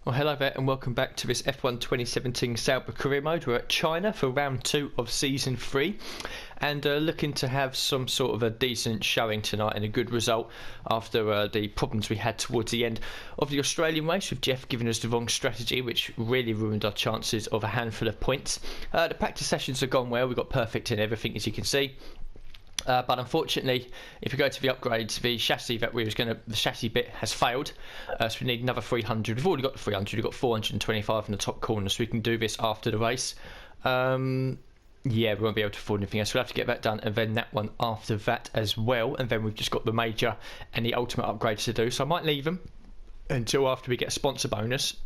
Well, hello there and welcome back to this F1 2017 Sauber Career Mode. We're at China for round 2 of Season 3 and looking to have some sort of a decent showing tonight and a good result after the problems we had towards the end of the Australian race, with Jeff giving us the wrong strategy, which really ruined our chances of a handful of points. The practice sessions have gone well. We got perfect in everything, as you can see. But unfortunately, if we go to the upgrades, the chassis the chassis bit has failed, so we need another 300. We've already got the 300. We've got 425 in the top corner, so we can do this after the race. Yeah, we won't be able to afford anything else. We'll have to get that done, and then that one after that as well. And then we've just got the major and the ultimate upgrades to do. So I might leave them until after we get a sponsor bonus,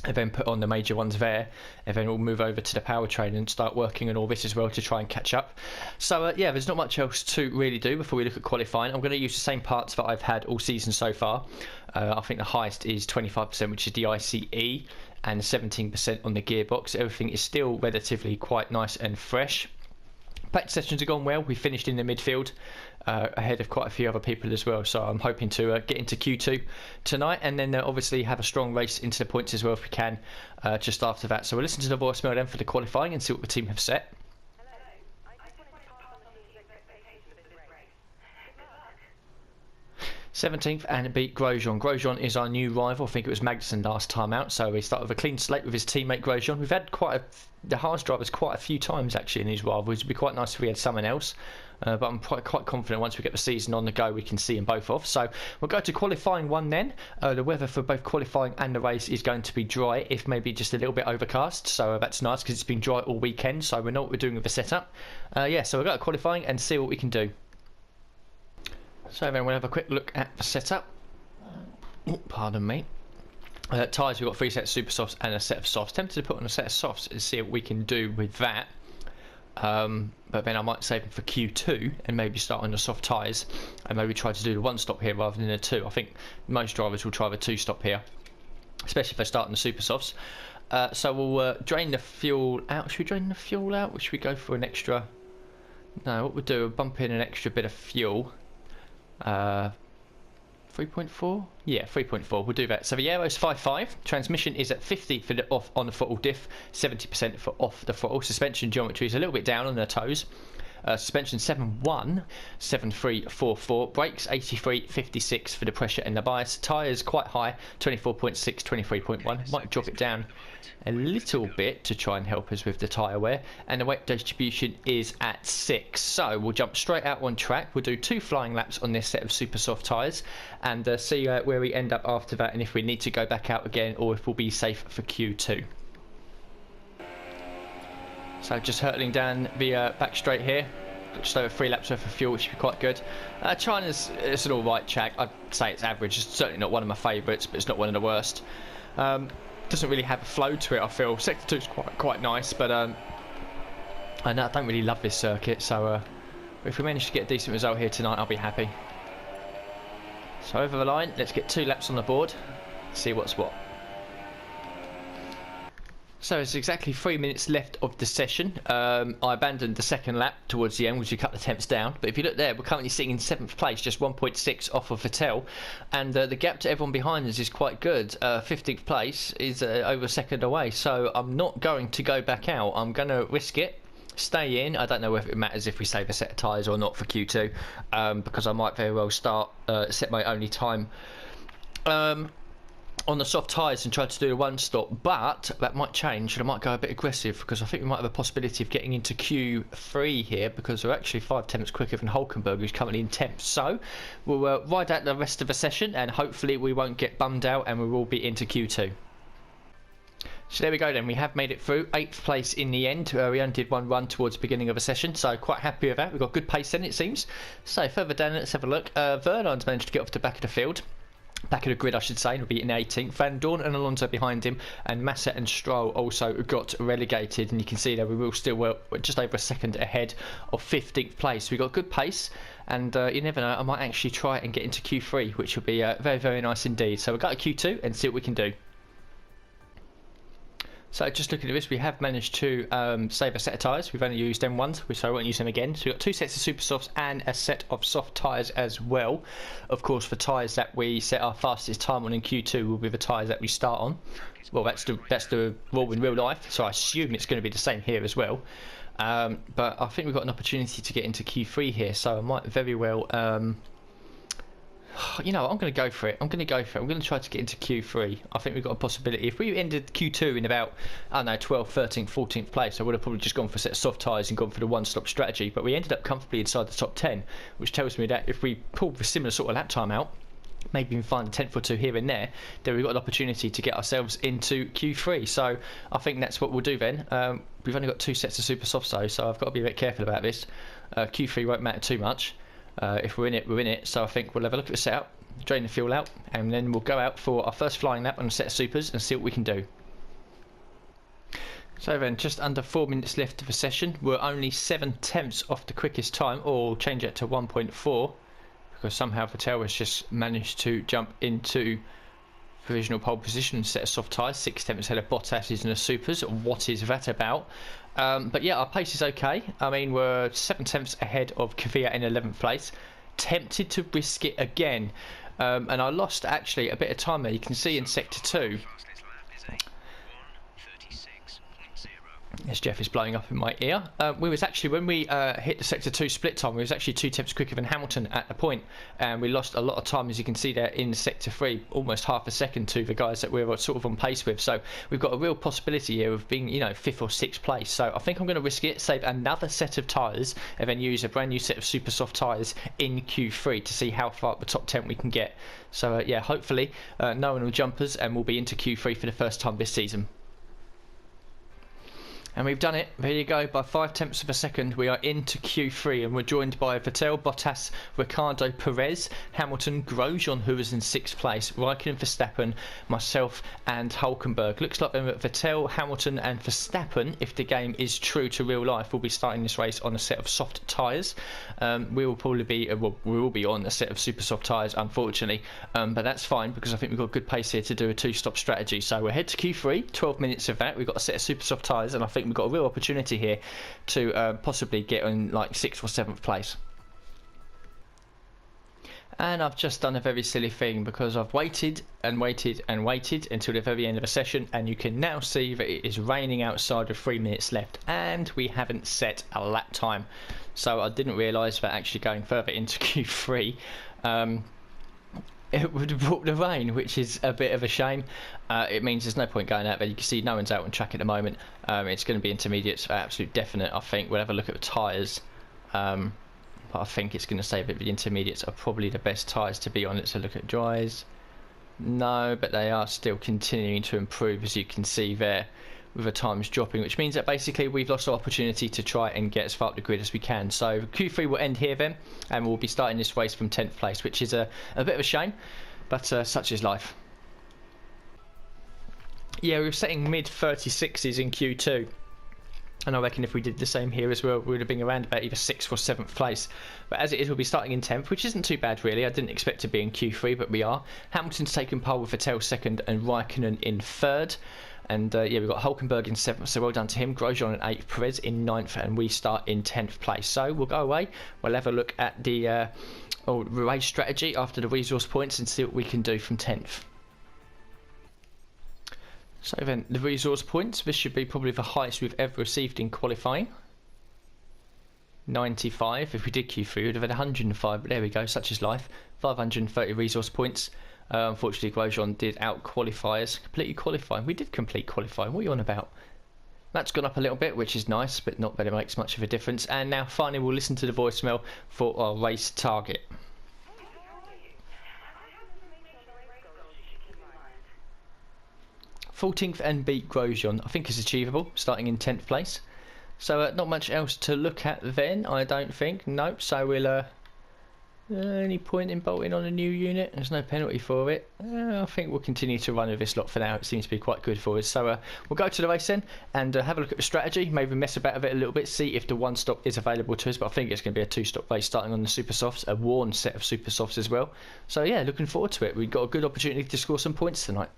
and then put on the major ones there, and then we'll move over to the powertrain and start working on all this as well to try and catch up. So yeah, there's not much else to really do before we look at qualifying. I'm going to use the same parts that I've had all season so far. I think the highest is 25%, which is the ICE, and 17% on the gearbox. Everything is still relatively quite nice and fresh. Practice sessions have gone well. We finished in the midfield, ahead of quite a few other people as well, so I'm hoping to get into Q2 tonight, and then obviously have a strong race into the points as well if we can just after that. So we'll listen to the voicemail then for the qualifying and see what the team have set. 17th and beat Grosjean. Grosjean is our new rival. I think it was Magnussen last time out, so we start with a clean slate with his teammate Grosjean. We've had the Haas drivers quite a few times actually in these rivals. It'd be quite nice if we had someone else, but I'm quite confident once we get the season on the go we can see them both off. So we'll go to qualifying one then. The weather for both qualifying and the race is going to be dry, if maybe just a little bit overcast, so that's nice because it's been dry all weekend, so we know what we're doing with the setup. Yeah, so we'll go to qualifying and see what we can do. So then we'll have a quick look at the setup. Oh, pardon me. Tyres, we've got 3 sets of super softs and a set of softs. Tempted to put on a set of softs and see what we can do with that. But then I might save them for Q2 and maybe start on the soft tyres and maybe try to do the 1 stop here rather than a 2. I think most drivers will try the 2 stop here, especially if they start on the super softs. So we'll drain the fuel out. Should we drain the fuel out? Or should we go for an extra? No, what we'll do, we'll bump in an extra bit of fuel. 3.4? Yeah, 3.4. We'll do that. So the aero's 5.5. Transmission is at 50 for the off on the throttle diff, 70% for off the throttle. Suspension geometry is a little bit down on the toes. Suspension 7.1, 7.344. Brakes 83.56 for the pressure and the bias. Tyres quite high, 24.6, 23.1. Might drop it down a little bit to try and help us with the tyre wear, and the weight distribution is at 6. So we'll jump straight out on track. We'll do 2 flying laps on this set of super soft tyres and see where we end up after that, and if we need to go back out again or if we'll be safe for Q2. So just hurtling down the back straight here, just over 3 laps worth of fuel, which should be quite good. China's it's an alright track. I'd say it's average. It's certainly not one of my favourites, but it's not one of the worst. Doesn't really have a flow to it, I feel. Sector 2 is quite nice, but I don't really love this circuit, so if we manage to get a decent result here tonight, I'll be happy. So over the line, let's get 2 laps on the board, see what's what. So it's exactly 3 minutes left of the session. I abandoned the second lap towards the end, which we cut the temps down. But if you look there, we're currently sitting in 7th place, just 1.6 off of Vettel. And the gap to everyone behind us is quite good. 15th place is over a second away. So I'm not going to go back out. I'm going to risk it, stay in. I don't know whether it matters if we save a set of tyres or not for Q2, because I might very well set my only time on the soft tyres and try to do the 1 stop, but that might change and I might go a bit aggressive because I think we might have a possibility of getting into Q3 here, because we're actually 5 tenths quicker than Hulkenberg, who's currently in 10th. So we'll ride out the rest of the session and hopefully we won't get bummed out and we will be into Q2. So there we go then, we have made it through 8th place in the end. We only did 1 run towards the beginning of a session, so quite happy with that. We've got good pace then, it seems. So further down, let's have a look. Verline's managed to get off the back of the field. Back of the grid, I should say, will be in 18th. Van Dorn and Alonso behind him, and Massa and Stroll also got relegated. And you can see that we will still just over a second ahead of 15th place. We've got good pace, and you never know, I might actually try and get into Q3, which will be very, very nice indeed. So we'll go to Q2 and see what we can do. So just looking at this, we have managed to save a set of tyres. We've only used M1s, so I won't use them again. So we've got 2 sets of super softs and a set of soft tyres as well. Of course, for tyres that we set our fastest time on in Q2 will be the tyres that we start on. Well, that's the rule in real life, so I assume it's going to be the same here as well. But I think we've got an opportunity to get into Q3 here, so I might very well... you know, I'm going to go for it. I'm going to try to get into Q3. I think we've got a possibility. If we ended Q2 in about, I don't know, 12th, 13th, 14th place, I would have probably just gone for a set of soft tyres and gone for the one-stop strategy. But we ended up comfortably inside the top 10, which tells me that if we pull a similar sort of lap time out, maybe even find a 10th or 2 here and there, then we've got an opportunity to get ourselves into Q3. So I think that's what we'll do then. We've only got 2 sets of super softs though, so I've got to be a bit careful about this. Q3 won't matter too much. If we're in it, we're in it. So I think we'll have a look at the setup, drain the fuel out, and then we'll go out for our first flying lap on a set of supers and see what we can do. So then, just under 4 minutes left of the session. We're only 7/10 off the quickest time, or we'll change it to 1.4, because somehow Vettel has just managed to jump into provisional pole position, set of soft tyres, 6/10 ahead of Bottas in the supers. What is that about? But yeah, our pace is okay. I mean, we're 7/10 ahead of Kvyat in 11th place. Tempted to risk it again, and I lost actually a bit of time there. You can see in sector 2. Yes, Jeff is blowing up in my ear. We was actually, when we hit the sector 2 split time, we was actually 2/10 quicker than Hamilton at the point, and we lost a lot of time, as you can see there in sector 3, almost half a second to the guys that we were sort of on pace with. So we've got a real possibility here of being, you know, 5th or 6th place. So I think I'm going to risk it, save another set of tyres, and then use a brand new set of super soft tyres in Q3 to see how far up the top 10 we can get. So yeah, hopefully no one will jump us, and we'll be into Q3 for the first time this season. And we've done it. There you go. By 5/10 of a second, we are into Q3, and we're joined by Vettel, Bottas, Ricciardo, Perez, Hamilton, Grosjean, who was in 6th place, Raikkonen, Verstappen, myself, and Hulkenberg. Looks like Vettel, Hamilton, and Verstappen, if the game is true to real life, will be starting this race on a set of soft tyres. We will probably be, we will be on a set of super soft tyres, unfortunately, but that's fine because I think we've got good pace here to do a 2-stop strategy. So we're head to Q3. 12 minutes of that. We've got a set of super soft tyres, and I think we've got a real opportunity here to possibly get in like 6th or 7th place. And I've just done a very silly thing because I've waited and waited and waited until the very end of the session, and you can now see that it is raining outside with 3 minutes left, and we haven't set a lap time. So I didn't realise that actually going further into Q3 it would have brought the rain, which is a bit of a shame. It means there's no point going out there. You can see no one's out on track at the moment. It's going to be intermediates for absolute definite, I think. We'll have a look at the tyres. But I think it's going to say that the intermediates are probably the best tyres to be on. Let's look at dries. No, but they are still continuing to improve, as you can see there, with the times dropping, which means that basically we've lost our opportunity to try and get as far up the grid as we can. So Q3 will end here then, and we'll be starting this race from 10th place, which is a bit of a shame, but such is life. Yeah, we were setting mid 36s in Q2, and I reckon if we did the same here as well, we would have been around about either 6th or 7th place. But as it is, we'll be starting in 10th, which isn't too bad really. I didn't expect to be in Q3, but we are. Hamilton's taken pole with Vettel 2nd and Raikkonen in 3rd. And yeah, we've got Hulkenberg in 7th, so well done to him. Grosjean in 8th, Perez in 9th, and we start in 10th place. So we'll go away, we'll have a look at the race strategy after the resource points and see what we can do from 10th. So then, the resource points, this should be probably the highest we've ever received in qualifying. 95, if we did Q3 we would have had 105, but there we go, such is life. 530 resource points. Unfortunately, Grosjean did out-qualify us. Completely qualifying. We did complete qualifying. What are you on about? That's gone up a little bit, which is nice, but not that it makes much of a difference. And now, finally, we'll listen to the voicemail for our race target. 14th and beat Grosjean. I think is achievable, starting in 10th place. So not much else to look at then, I don't think. Nope, so we'll... any point in bolting on a new unit? There's no penalty for it. I think we'll continue to run with this lot for now. It seems to be quite good for us. So we'll go to the race then and have a look at the strategy. Maybe mess about with it a little bit. See if the one stop is available to us. But I think it's going to be a 2-stop race starting on the super softs. A worn set of super softs as well. So yeah, looking forward to it. We've got a good opportunity to score some points tonight.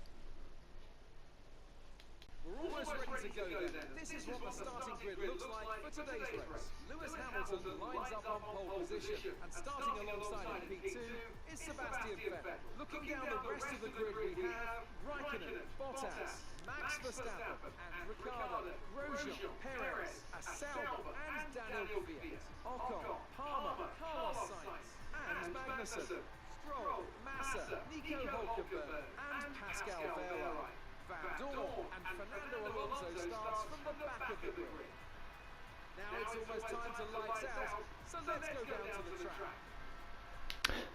position, and starting alongside in P2 is Sebastian Vettel. Looking down the rest of the grid, we have Raikkonen, Bottas, Max Verstappen, and Ricciardo, Grosjean, Perez, Albon, and Daniel Kvyat, Ocon, Palmer, Carlos Sainz, and Magnussen, Stroll, Massa, Nico Hülkenberg, and Pascal Wehrlein. Van Dorn and Fernando Alonso starts from the back of the grid. Now it's almost time to lights out, so let's go down to the track.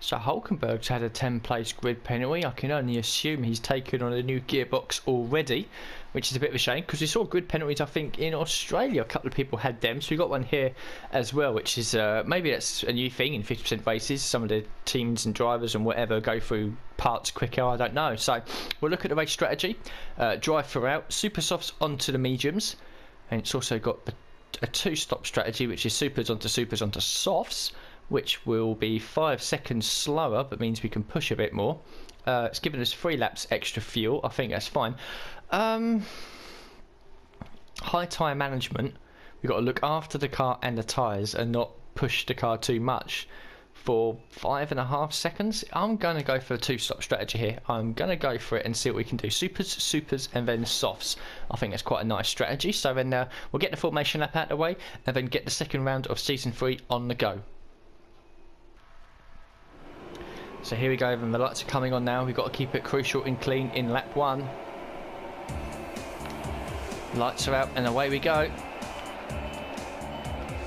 So Hülkenberg's had a 10-place grid penalty. I can only assume he's taken on a new gearbox already, which is a bit of a shame because we saw grid penalties, I think, in Australia. A couple of people had them, so we got one here as well, which is maybe that's a new thing in 50% races. Some of the teams and drivers and whatever go through parts quicker, I don't know. So we'll look at the race strategy. Drive throughout, super softs onto the mediums, and it's also got a two-stop strategy, which is supers onto softs, which will be 5 seconds slower, but means we can push a bit more. It's given us 3 laps extra fuel. I think that's fine. High tyre management. We've got to look after the car and the tyres and not push the car too much for 5.5 seconds. I'm going to go for a two-stop strategy here. I'm going to go for it and see what we can do. Supers, and then softs. I think that's quite a nice strategy. So then we'll get the formation lap out of the way and then get the second round of Season 3 on the go. So here we go, and the lights are coming on now. We've got to keep it crucial and clean in lap 1. Lights are out and away we go.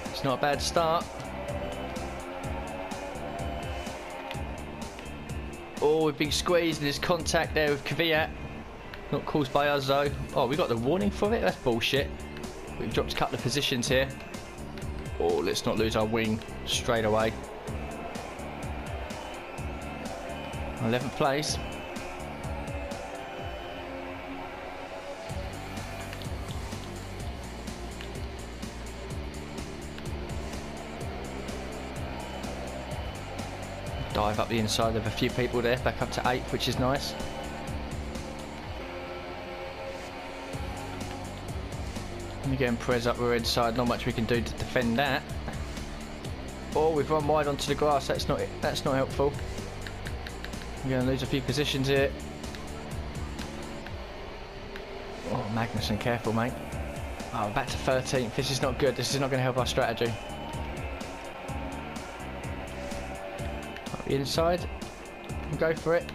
It's not a bad start. Oh, we've been squeezed and there's contact there with Kvyat. Not caused by us though. Oh, we got the warning for it? That's bullshit. We've dropped a couple of positions here. Oh, let's not lose our wing straight away. 11th place. Dive up the inside of a few people there, back up to 8th, which is nice. And again, Perez up we're inside, not much we can do to defend that. Oh, we've run wide onto the grass, that's not helpful. We're going to lose a few positions here. Oh, Magnussen, careful, mate. Oh, back to 13th. This is not good. This is not going to help our strategy. Up the inside. We'll go for it.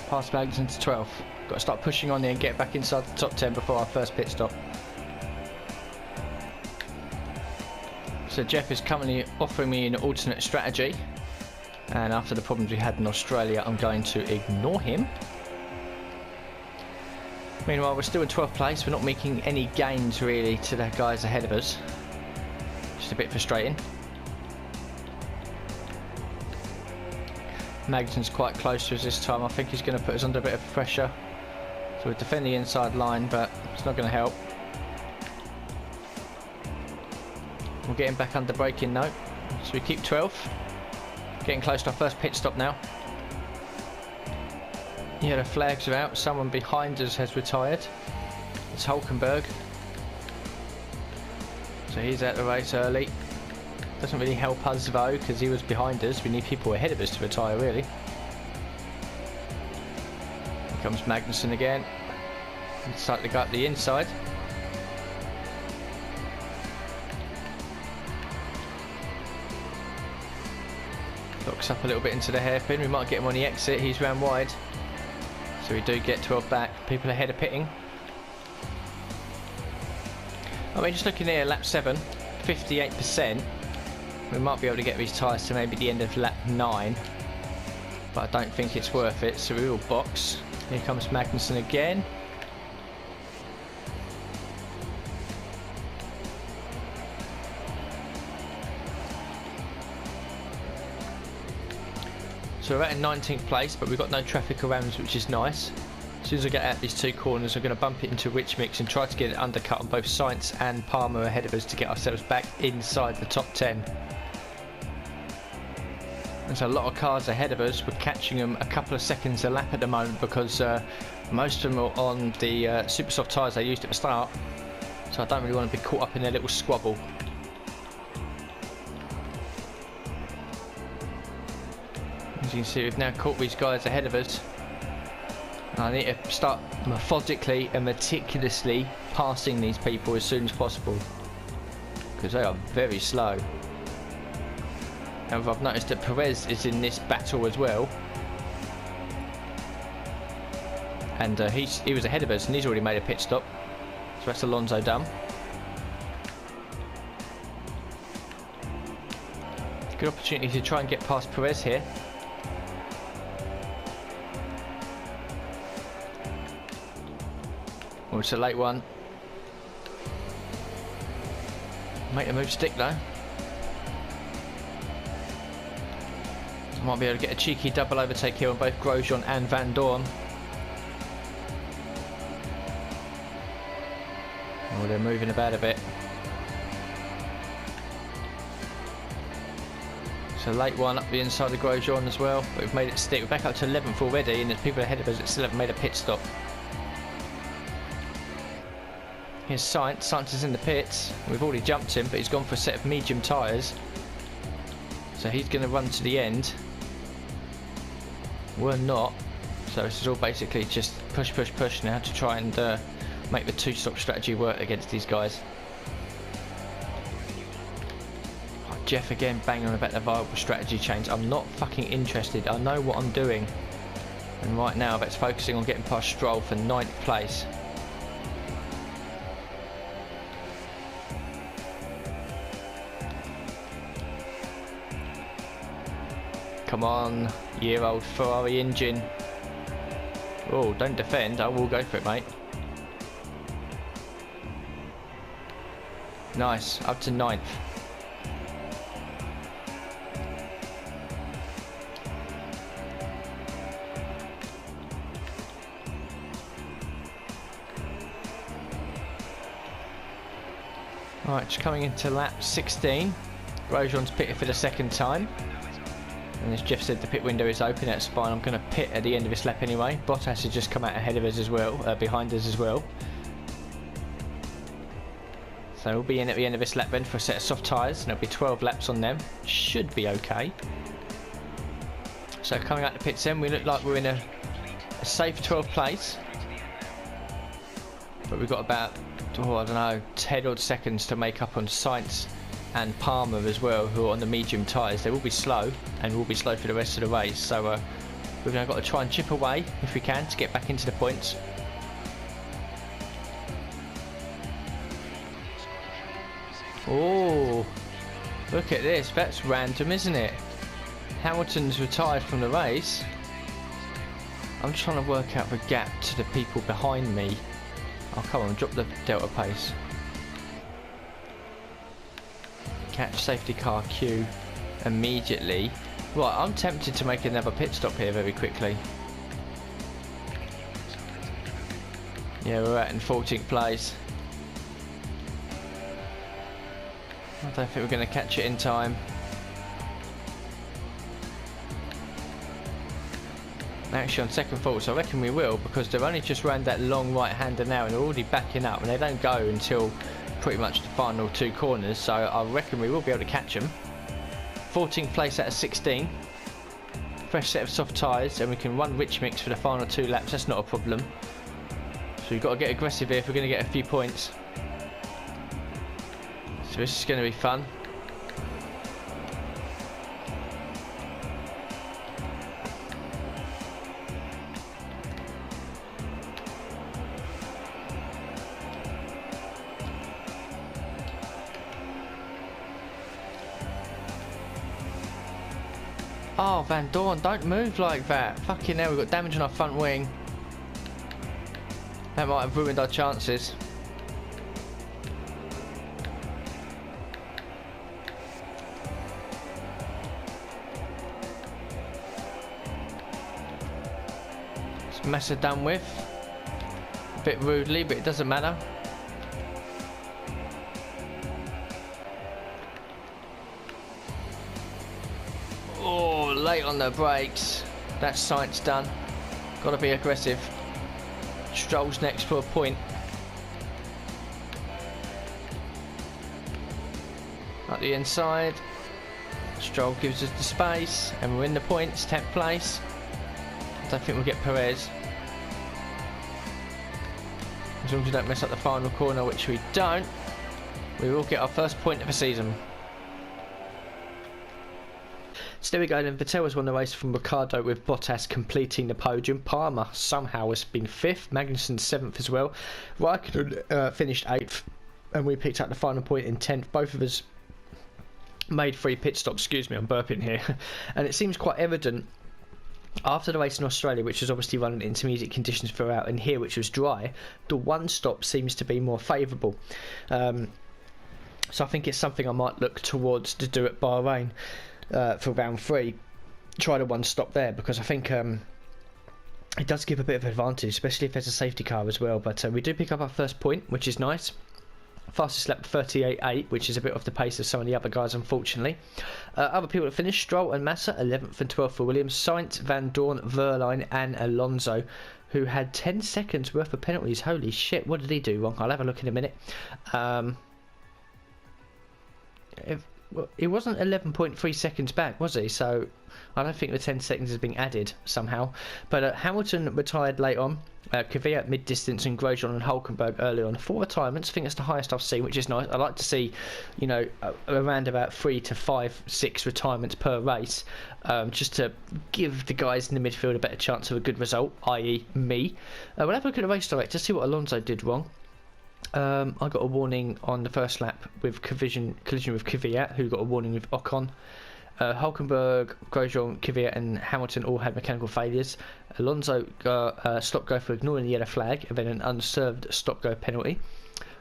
Past Magnussen to 12th. Got to start pushing on there and get back inside the top 10 before our first pit stop. So Jeff is currently offering me an alternate strategy. And after the problems we had in Australia, I'm going to ignore him. Meanwhile, we're still in 12th place. We're not making any gains really to the guys ahead of us. Just a bit frustrating. Magnussen's quite close to us this time. I think he's going to put us under a bit of pressure. So we're defending the inside line, but it's not going to help. We'll get him back under braking though. So we keep 12th. Getting close to our first pit stop now. Yeah, the flags are out. Someone behind us has retired. It's Hülkenberg. So he's out the race early. Doesn't really help us though, because he was behind us. We need people ahead of us to retire, really. Here comes Magnussen again. He's starting to go up the inside. Locks up a little bit into the hairpin. We might get him on the exit. He's round wide. So we do get 12 back. People ahead of pitting. I mean, just looking here, lap 7, 58%. We might be able to get these tyres to maybe the end of lap 9. But I don't think it's worth it. So we will box. Here comes Magnussen again. So we're at in 19th place, but we've got no traffic around us, which is nice. As soon as I get out these two corners, I'm going to bump it into Rich Mix and try to get it undercut on both Sainz and Palmer ahead of us to get ourselves back inside the top 10. There's a lot of cars ahead of us. We're catching them a couple of seconds a lap at the moment because most of them are on the super soft tyres they used at the start. So I don't really want to be caught up in their little squabble. As you can see, we've now caught these guys ahead of us. I need to start methodically and meticulously passing these people as soon as possible, because they are very slow. And I've noticed that Perez is in this battle as well, and he was ahead of us and he's already made a pit stop, so that's Alonso done. Good opportunity to try and get past Perez here. Oh, it's a late one. Make the move stick though. Might be able to get a cheeky double overtake here on both Grosjean and Van Dorn. Oh, they're moving about a bit. It's a late one up the inside of Grosjean as well, but we've made it stick. We're back up to 11th already, and there's people ahead of us that still haven't made a pit stop. Here's Sainz. Sainz is in the pits. We've already jumped him, but he's gone for a set of medium tyres. So he's going to run to the end. We're not. So this is all basically just push, push, push now to try and make the two-stop strategy work against these guys. Oh, Jeff again banging on about the viable strategy change. I'm not fucking interested. I know what I'm doing. And right now that's focusing on getting past Stroll for 9th place. Come on, year-old Ferrari engine. Oh, don't defend. I will go for it, mate. Nice, up to 9th. Right, just coming into lap 16. Grosjean's pitted for the 2nd time. And as Jeff said, the pit window is open. That's fine. I'm going to pit at the end of this lap anyway. Bottas has just come out ahead of us as well, behind us as well. So we'll be in at the end of this lap then for a set of soft tyres, and there'll be 12 laps on them. Should be okay. So coming out the pits then, we look like we're in a safe 12th place. But we've got about, oh, I don't know, 10 odd seconds to make up on Sainz and Palmer as well, who are on the medium tyres. They will be slow, and will be slow for the rest of the race, so we've now got to try and chip away if we can to get back into the points. Oh, look at this, that's random, isn't it? Hamilton's retired from the race. I'm trying to work out the gap to the people behind me. Oh, come on, drop the delta pace. Catch safety car Q immediately. Right, I'm tempted to make another pit stop here very quickly. Yeah, we're at in 14th place. I don't think we're going to catch it in time. Actually on second thought, so I reckon we will, because they've only just ran that long right-hander now and they're already backing up, and they don't go until pretty much the final 2 corners, so I reckon we will be able to catch them. 14th place out of 16. Fresh set of soft tyres, and we can run rich mix for the final 2 laps, that's not a problem. So we've got to get aggressive here if we're going to get a few points. So this is going to be fun. Oh, Van Dorn, don't move like that. Fucking hell, we've got damage on our front wing. That might have ruined our chances. It's Massa done with. A bit rudely, but it doesn't matter. Oh, late on the brakes. That's Sainz done. Got to be aggressive. Stroll's next for a point. Up the inside. Stroll gives us the space, and we're in the points, 10th place. I don't think we'll get Perez. As long as we don't mess up the final corner, which we don't, we will get our first point of the season. So there we go then. Vettel has won the race from Ricciardo, with Bottas completing the podium. Palmer somehow has been 5th, Magnussen 7th as well. Raikkonen finished 8th, and we picked up the final point in 10th. Both of us made 3 pit stops. Excuse me, I'm burping here. And it seems quite evident after the race in Australia, which was obviously running intermediate conditions throughout, and here, which was dry, the one stop seems to be more favourable. So I think it's something I might look towards to do at Bahrain for round 3. Try the one stop there, because I think it does give a bit of advantage, especially if there's a safety car as well. But we do pick up our first point, which is nice. Fastest lap 38.8, which is a bit off the pace of some of the other guys, unfortunately. Other people that finished: Stroll and Massa, 11th and 12th for Williams, Sainz, Van Dorn, Verline and Alonso, who had 10 seconds worth of penalties. Holy shit, what did he do wrong? I'll have a look in a minute. It wasn't 11.3 seconds back, was he? So I don't think the 10 seconds has been added somehow. But Hamilton retired late on. Kvyat at mid-distance, and Grosjean and Hulkenberg early on. 4 retirements. I think that's the highest I've seen, which is nice. I like to see, you know, around about 3 to 5, 6 retirements per race, just to give the guys in the midfield a better chance of a good result, i.e. me. We'll have a look at the race director, see what Alonso did wrong. I got a warning on the first lap with collision with Kvyat, who got a warning with Ocon. Hulkenberg, Grosjean, Kvyat and Hamilton all had mechanical failures. Alonso got stop go for ignoring the yellow flag, and then an unserved stop go penalty.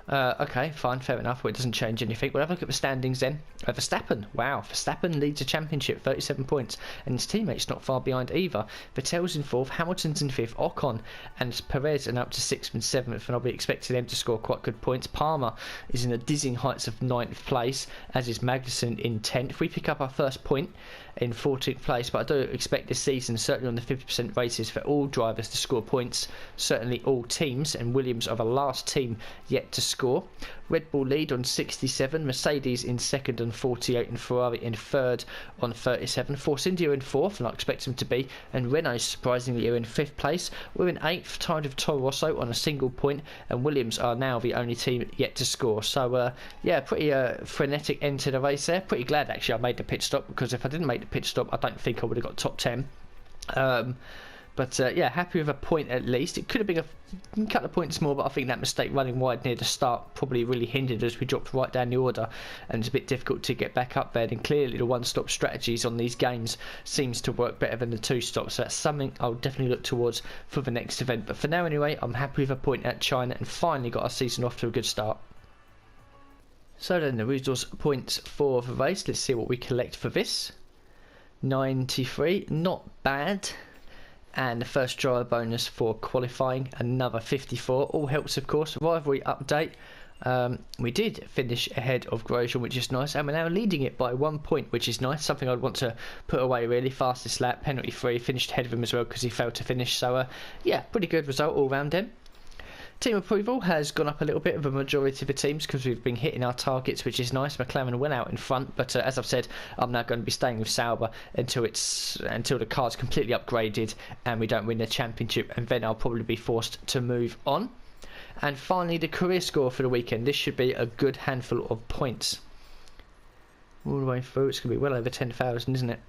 Okay, fine, fair enough. Well, it doesn't change anything. We'll have a look at the standings then. Verstappen, wow, Verstappen leads the championship, 37 points, and his teammates not far behind either. Vettel's in 4th, Hamilton's in 5th, Ocon and Perez are up to 6th and 7th, and I'll be expecting them to score quite good points. Palmer is in the dizzying heights of 9th place, as is Magnussen in 10th. We pick up our first point in 14th place, but I do expect this season, certainly on the 50% races, for all drivers to score points, certainly all teams, and Williams are the last team yet to score. Red Bull lead on 67, Mercedes in 2nd on 48, and Ferrari in 3rd on 37. Force India in 4th, and I expect them to be, and Renault surprisingly are in 5th place. We're in 8th, tied with Toro Rosso on a single point, and Williams are now the only team yet to score. So yeah, pretty frenetic end to the race there. Pretty glad actually I made the pit stop, because if I didn't make the pit stop, I don't think I would have got top 10. But yeah, happy with a point at least. It could have been a couple of points more, but I think that mistake running wide near the start probably really hindered us. We dropped right down the order, and it's a bit difficult to get back up there. And clearly the one-stop strategies on these games seems to work better than the 2-stop. So that's something I'll definitely look towards for the next event. But for now anyway, I'm happy with a point at China, and finally got our season off to a good start. So then the results points for the race. Let's see what we collect for this. 93, not bad. And the first driver bonus for qualifying, another 54. All helps, of course. Rivalry update. We did finish ahead of Grosjean, which is nice, and we're now leading it by 1 point, which is nice. Something I'd want to put away, really. Fastest lap, penalty free, finished ahead of him as well because he failed to finish. So yeah, pretty good result all round him. Team approval has gone up a little bit of a majority of the teams because we've been hitting our targets, which is nice. McLaren went out in front, but as I've said, I'm now going to be staying with Sauber until the car's completely upgraded and we don't win the championship, and then I'll probably be forced to move on. And finally, the career score for the weekend. This should be a good handful of points. All the way through, it's going to be well over 10,000, isn't it?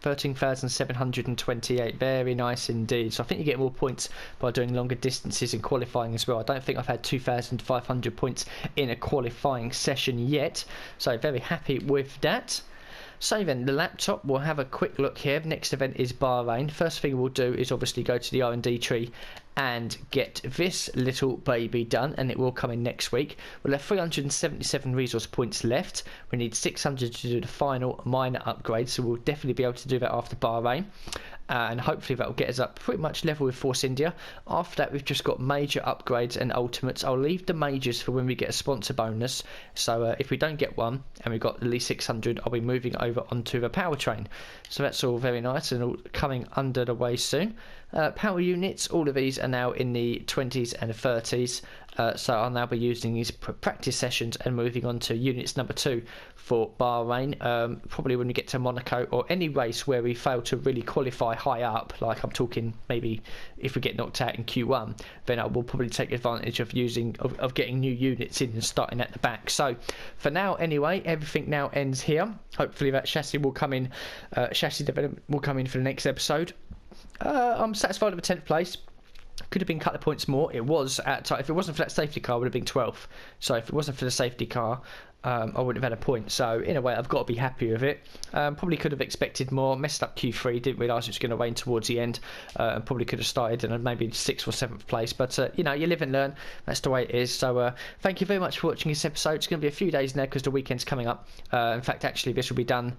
13,728, very nice indeed. So I think you get more points by doing longer distances in qualifying as well. I don't think I've had 2,500 points in a qualifying session yet, so very happy with that. So then, the laptop, we'll have a quick look here. Next event is Bahrain. First thing we'll do is obviously go to the R&D tree and get this little baby done, and it will come in next week. We'll have 377 resource points left. We need 600 to do the final minor upgrade, so we'll definitely be able to do that after Bahrain. And hopefully that will get us up pretty much level with Force India. After that, we've just got major upgrades and ultimates. I'll leave the majors for when we get a sponsor bonus. So if we don't get one and we've got at least 600, I'll be moving over onto the powertrain. So that's all very nice and all coming under the way soon. Power units, all of these are now in the 20s and 30s. So I'll now be using these practice sessions and moving on to units number 2 for Bahrain. Probably when we get to Monaco or any race where we fail to really qualify high up, like I'm talking maybe if we get knocked out in Q1, then I will probably take advantage of getting new units in and starting at the back. So for now anyway, everything now ends here. Hopefully that chassis will come in, chassis development will come in for the next episode. I'm satisfied with the 10th place. Could have been a couple of points more. It was if it wasn't for that safety car, it would have been 12th. So if it wasn't for the safety car, I wouldn't have had a point. So in a way, I've got to be happy with it. Probably could have expected more. Messed up Q3. Didn't realise it was going to rain towards the end. And probably could have started in maybe 6th or 7th place. But you live and learn. That's the way it is. So thank you very much for watching this episode. It's going to be a few days now because the weekend's coming up. In fact, actually, this will be done.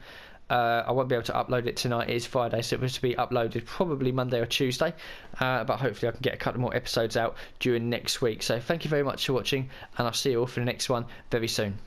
I won't be able to upload it tonight. It is Friday, so it was to be uploaded probably Monday or Tuesday. But hopefully I can get a couple more episodes out during next week. So thank you very much for watching, and I'll see you all for the next one very soon.